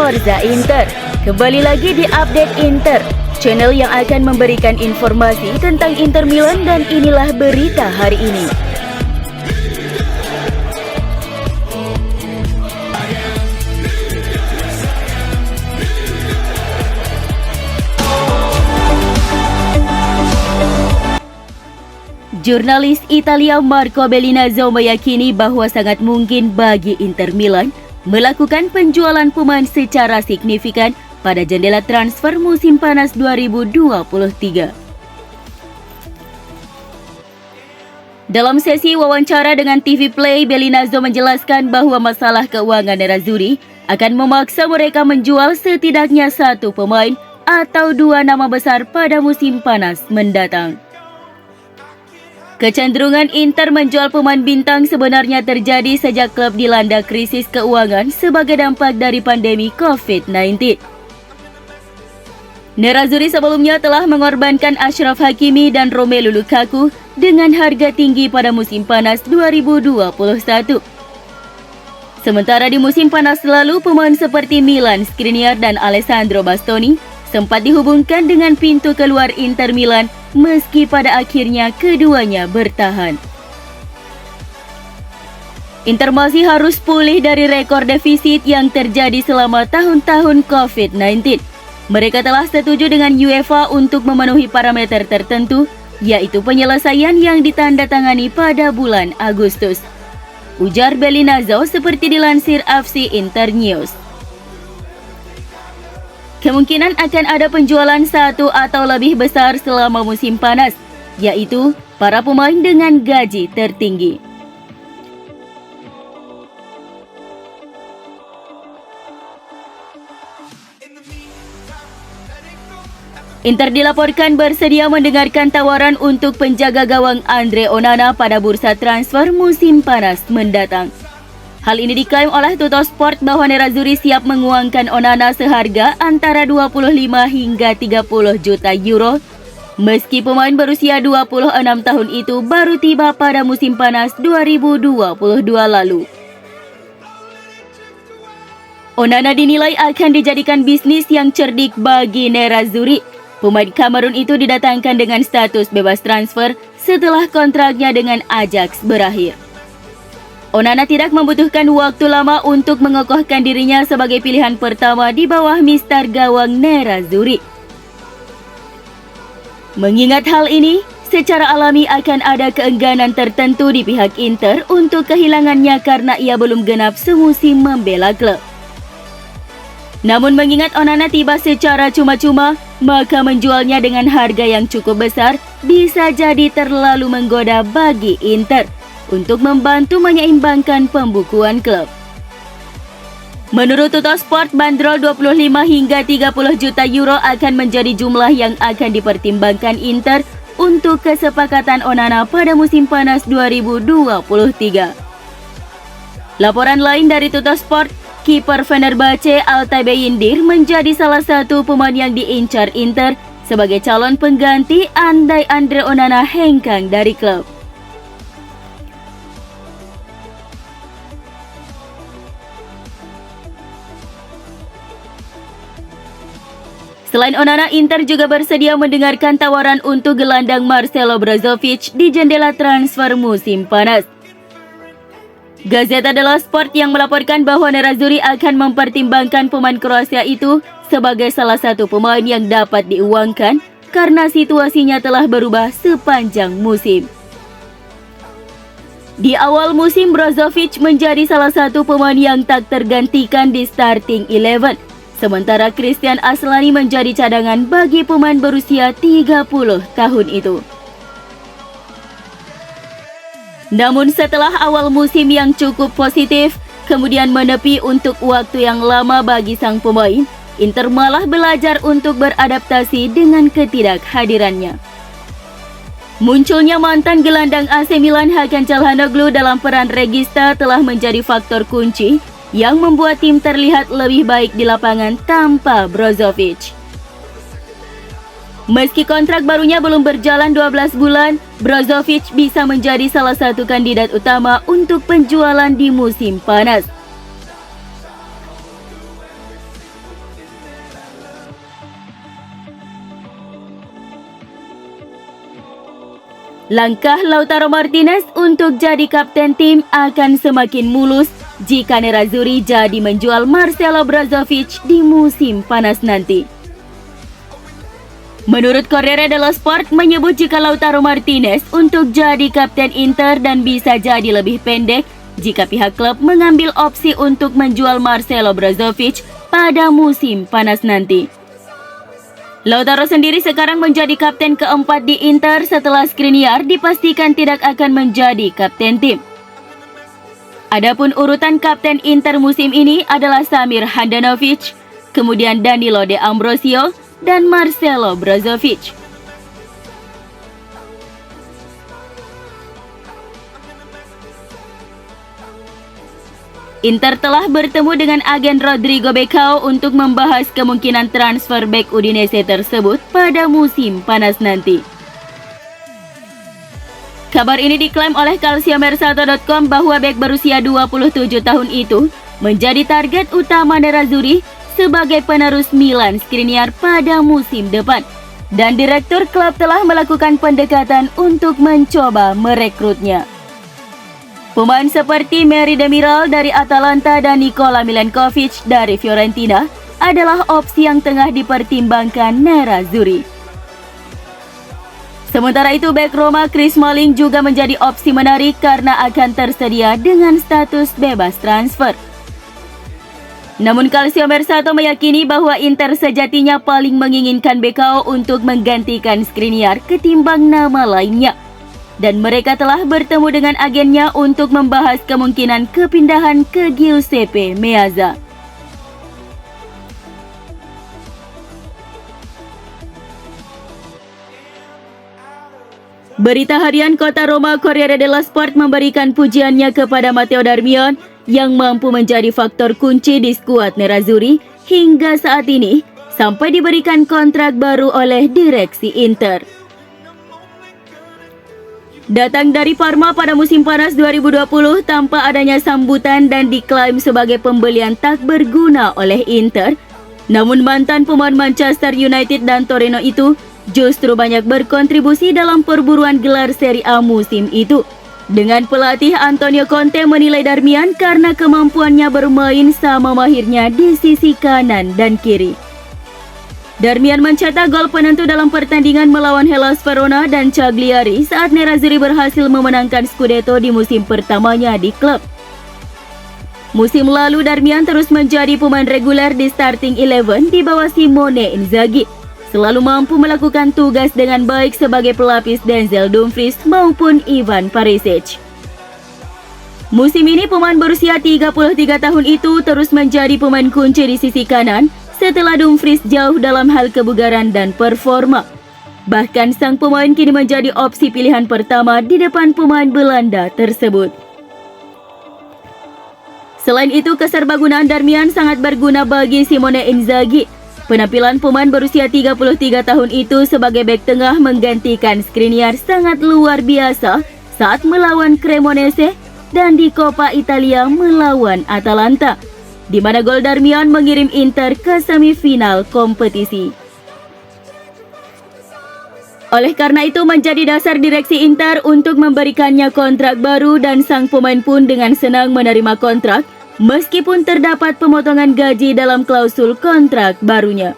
Forza Inter. Kembali lagi di Update Inter, channel yang akan memberikan informasi tentang Inter Milan, dan inilah berita hari ini. Jurnalis Italia Marco Bellinazzo meyakini bahwa sangat mungkin bagi Inter Milan melakukan penjualan pemain secara signifikan pada jendela transfer musim panas 2023. Dalam sesi wawancara dengan TV Play, Bellinazzo menjelaskan bahwa masalah keuangan Nerazzurri akan memaksa mereka menjual setidaknya satu pemain atau dua nama besar pada musim panas mendatang. Kecenderungan Inter menjual pemain bintang sebenarnya terjadi sejak klub dilanda krisis keuangan sebagai dampak dari pandemi COVID-19. Nerazzurri sebelumnya telah mengorbankan Achraf Hakimi dan Romelu Lukaku dengan harga tinggi pada musim panas 2021. Sementara di musim panas lalu, pemain seperti Milan Skriniar dan Alessandro Bastoni sempat dihubungkan dengan pintu keluar Inter Milan, meski pada akhirnya keduanya bertahan. Inter masih harus pulih dari rekor defisit yang terjadi selama tahun-tahun COVID-19. Mereka telah setuju dengan UEFA untuk memenuhi parameter tertentu, yaitu penyelesaian yang ditandatangani pada bulan Agustus, ujar Bellinazzo seperti dilansir FC Internews. Kemungkinan akan ada penjualan satu atau lebih besar selama musim panas, yaitu para pemain dengan gaji tertinggi. Inter dilaporkan bersedia mendengarkan tawaran untuk penjaga gawang Andre Onana pada bursa transfer musim panas mendatang. Hal ini diklaim oleh Tuttosport bahwa Nerazzurri siap menguangkan Onana seharga antara 25 hingga 30 juta euro, meski pemain berusia 26 tahun itu baru tiba pada musim panas 2022 lalu. Onana dinilai akan dijadikan bisnis yang cerdik bagi Nerazzurri. Pemain Kamerun itu didatangkan dengan status bebas transfer setelah kontraknya dengan Ajax berakhir. Onana tidak membutuhkan waktu lama untuk mengokohkan dirinya sebagai pilihan pertama di bawah mister gawang Nerazzurri. Mengingat hal ini, secara alami akan ada keengganan tertentu di pihak Inter untuk kehilangannya karena ia belum genap semusim membela klub. Namun mengingat Onana tiba secara cuma-cuma, maka menjualnya dengan harga yang cukup besar bisa jadi terlalu menggoda bagi Inter untuk membantu menyeimbangkan pembukuan klub. Menurut Tuttosport, bandrol 25 hingga 30 juta euro akan menjadi jumlah yang akan dipertimbangkan Inter untuk kesepakatan Onana pada musim panas 2023. Laporan lain dari Tuttosport, kiper Fenerbahce Altay Bayindir menjadi salah satu pemain yang diincar Inter sebagai calon pengganti andai Andre Onana hengkang dari klub. Selain Onana, Inter juga bersedia mendengarkan tawaran untuk gelandang Marcelo Brozovic di jendela transfer musim panas. Gazzetta dello Sport yang melaporkan bahwa Nerazzurri akan mempertimbangkan pemain Kroasia itu sebagai salah satu pemain yang dapat diuangkan karena situasinya telah berubah sepanjang musim. Di awal musim, Brozovic menjadi salah satu pemain yang tak tergantikan di starting 11. Sementara Christian Aslani menjadi cadangan bagi pemain berusia 30 tahun itu. Namun setelah awal musim yang cukup positif, kemudian menepi untuk waktu yang lama bagi sang pemain, Inter malah belajar untuk beradaptasi dengan ketidakhadirannya. Munculnya mantan gelandang AC Milan Hakan Çalhanoğlu dalam peran Regista telah menjadi faktor kunci yang membuat tim terlihat lebih baik di lapangan tanpa Brozovic. Meski kontrak barunya belum berjalan 12 bulan, Brozovic bisa menjadi salah satu kandidat utama untuk penjualan di musim panas. Langkah Lautaro Martinez untuk jadi kapten tim akan semakin mulus jika Nerazzurri jadi menjual Marcelo Brozovic di musim panas nanti. Menurut Corriere dello Sport menyebut jika Lautaro Martinez untuk jadi kapten Inter dan bisa jadi lebih pendek jika pihak klub mengambil opsi untuk menjual Marcelo Brozovic pada musim panas nanti. Lautaro sendiri sekarang menjadi kapten keempat di Inter setelah Skriniar dipastikan tidak akan menjadi kapten tim. Adapun urutan kapten Inter musim ini adalah Samir Handanovic, kemudian Danilo De Ambrosio, dan Marcelo Brozovic. Inter telah bertemu dengan agen Rodrigo Becao untuk membahas kemungkinan transfer bek Udinese tersebut pada musim panas nanti. Kabar ini diklaim oleh calciomercato.com bahwa bek berusia 27 tahun itu menjadi target utama Nerazzurri sebagai penerus Milan Skriniar pada musim depan. Dan direktur klub telah melakukan pendekatan untuk mencoba merekrutnya. Pemain seperti Mary Demiral dari Atalanta dan Nikola Milenkovic dari Fiorentina adalah opsi yang tengah dipertimbangkan Nerazzurri. Sementara itu, bek Roma Chris Smalling juga menjadi opsi menarik karena akan tersedia dengan status bebas transfer. Namun Calciomercato meyakini bahwa Inter sejatinya paling menginginkan Becao untuk menggantikan Skriniar ketimbang nama lainnya. Dan mereka telah bertemu dengan agennya untuk membahas kemungkinan kepindahan ke Giuseppe Meazza. Berita harian Kota Roma Corriere dello Sport memberikan pujiannya kepada Matteo Darmian yang mampu menjadi faktor kunci di skuad Nerazzurri hingga saat ini sampai diberikan kontrak baru oleh direksi Inter. Datang dari Parma pada musim panas 2020 tanpa adanya sambutan dan diklaim sebagai pembelian tak berguna oleh Inter. Namun mantan pemain Manchester United dan Torino itu justru banyak berkontribusi dalam perburuan gelar Serie A musim itu. Dengan pelatih Antonio Conte menilai Darmian karena kemampuannya bermain sama mahirnya di sisi kanan dan kiri. Darmian mencetak gol penentu dalam pertandingan melawan Hellas Verona dan Cagliari saat Nerazzurri berhasil memenangkan Scudetto di musim pertamanya di klub. Musim lalu Darmian terus menjadi pemain reguler di starting 11 di bawah Simone Inzaghi. Selalu mampu melakukan tugas dengan baik sebagai pelapis Denzel Dumfries maupun Ivan Perisic. Musim ini pemain berusia 33 tahun itu terus menjadi pemain kunci di sisi kanan setelah Dumfries jauh dalam hal kebugaran dan performa. Bahkan sang pemain kini menjadi opsi pilihan pertama di depan pemain Belanda tersebut. Selain itu, keserbagunaan Darmian sangat berguna bagi Simone Inzaghi. Penampilan pemain berusia 33 tahun itu sebagai bek tengah menggantikan Skriniar sangat luar biasa saat melawan Cremonese dan di Coppa Italia melawan Atalanta, di mana gol Darmian mengirim Inter ke semifinal kompetisi. Oleh karena itu menjadi dasar direksi Inter untuk memberikannya kontrak baru dan sang pemain pun dengan senang menerima kontrak meskipun terdapat pemotongan gaji dalam klausul kontrak barunya.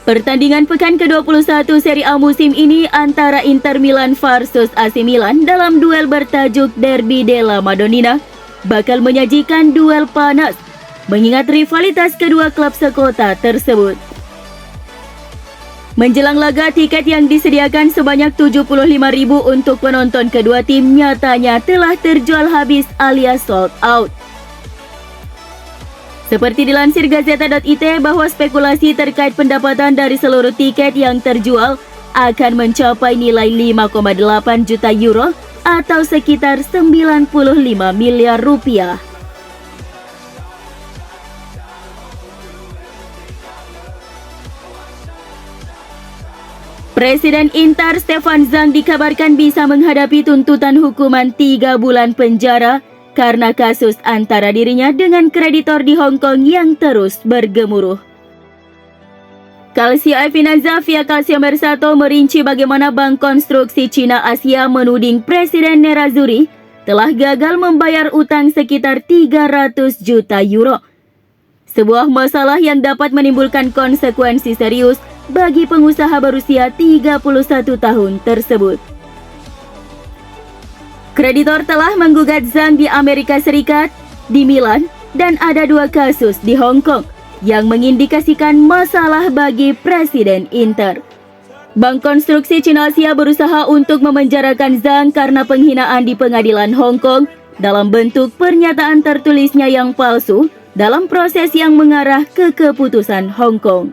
Pertandingan pekan ke-21 Serie A musim ini antara Inter Milan versus AC Milan dalam duel bertajuk Derby della Madonnina bakal menyajikan duel panas, mengingat rivalitas kedua klub sekota tersebut. Menjelang laga, tiket yang disediakan sebanyak 75.000 untuk penonton kedua tim nyatanya telah terjual habis alias sold out. Seperti dilansir Gazeta.it bahwa spekulasi terkait pendapatan dari seluruh tiket yang terjual akan mencapai nilai 5,8 juta euro atau sekitar 95 miliar rupiah. Presiden Inter Stefan Zhang dikabarkan bisa menghadapi tuntutan hukuman 3 bulan penjara karena kasus antara dirinya dengan kreditor di Hong Kong yang terus bergemuruh. KCI Finanza via Kalsia Mersato merinci bagaimana Bank Konstruksi Cina Asia menuding Presiden Nerazzurri telah gagal membayar utang sekitar 300 juta euro. Sebuah masalah yang dapat menimbulkan konsekuensi serius bagi pengusaha berusia 31 tahun tersebut. Kreditor telah menggugat Zhang di Amerika Serikat, di Milan, dan ada 2 kasus di Hong Kong yang mengindikasikan masalah bagi Presiden Inter. Bank Konstruksi Cina Asia berusaha untuk memenjarakan Zhang karena penghinaan di pengadilan Hong Kong dalam bentuk pernyataan tertulisnya yang palsu dalam proses yang mengarah ke keputusan Hong Kong.